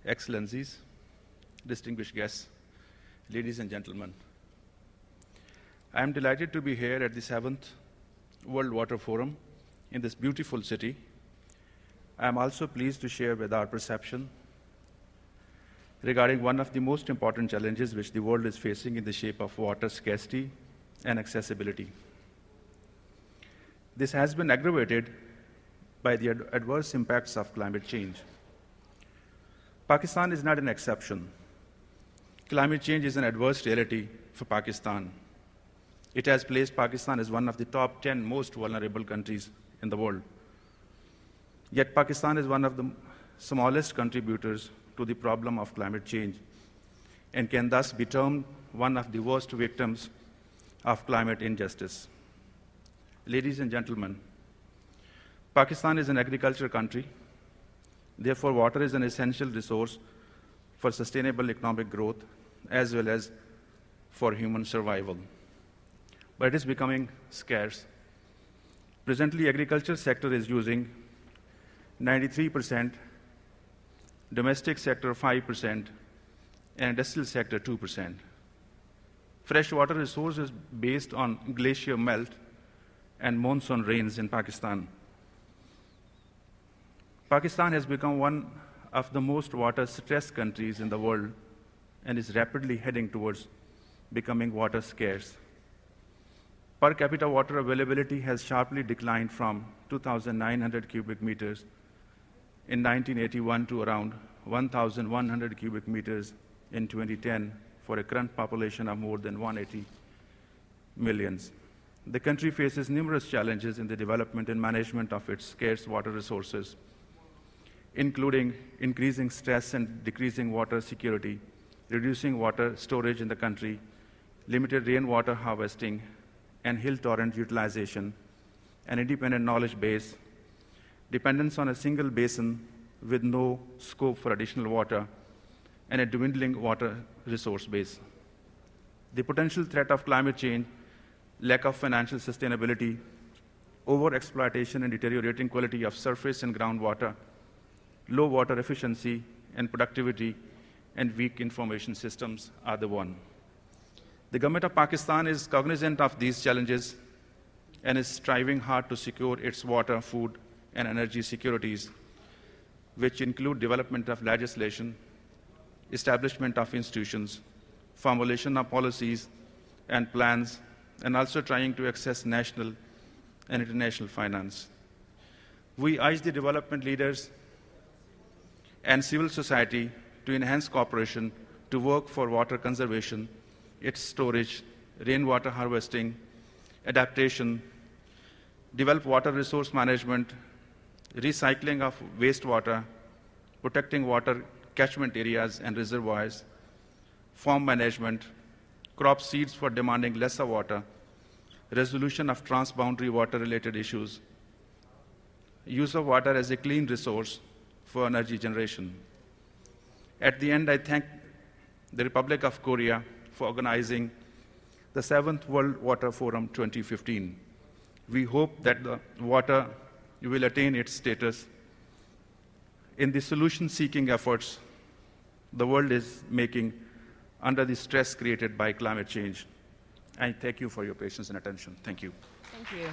Excellencies, distinguished guests, ladies and gentlemen. I am delighted to be here at the 7th World Water Forum in this beautiful city. I am also pleased to share with our perception regarding one of the most important challenges which the world is facing in the shape of water scarcity and accessibility. This has been aggravated by the adverse impacts of climate change. Pakistan is not an exception. Climate change is an adverse reality for Pakistan. It has placed Pakistan as one of the top 10 most vulnerable countries in the world. Yet Pakistan is one of the smallest contributors to the problem of climate change and can thus be termed one of the worst victims of climate injustice. Ladies and gentlemen, Pakistan is an agricultural country. Therefore, water is an essential resource for sustainable economic growth as well as for human survival. But it is becoming scarce. Presently, agriculture sector is using 93%, domestic sector 5%, and industrial sector 2%. Freshwater resource is based on glacier melt and monsoon rains in Pakistan. Pakistan has become one of the most water-stressed countries in the world and is rapidly heading towards becoming water scarce. Per capita water availability has sharply declined from 2,900 cubic meters in 1981 to around 1,100 cubic meters in 2010 for a current population of more than 180 million. The country faces numerous challenges in the development and management of its scarce water resources, including increasing stress and decreasing water security, reducing water storage in the country, limited rainwater harvesting, and hill torrent utilization, an independent knowledge base, dependence on a single basin with no scope for additional water, and a dwindling water resource base. The potential threat of climate change, lack of financial sustainability, overexploitation and deteriorating quality of surface and groundwater, low water efficiency and productivity, and weak information systems are the one. The government of Pakistan is cognizant of these challenges and is striving hard to secure its water, food, and energy securities, which include development of legislation, establishment of institutions, formulation of policies and plans, and also trying to access national and international finance. We urge the development leaders and civil society to enhance cooperation to work for water conservation, its storage, rainwater harvesting, adaptation, develop water resource management, recycling of wastewater, protecting water catchment areas and reservoirs, farm management, crop seeds for demanding lesser water, resolution of transboundary water-related issues, use of water as a clean resource for energy generation. At the end, I thank the Republic of Korea for organizing the 7th World Water Forum 2015. We hope that the water will attain its status in the solution-seeking efforts the world is making under the stress created by climate change. I thank you for your patience and attention. Thank you. Thank you.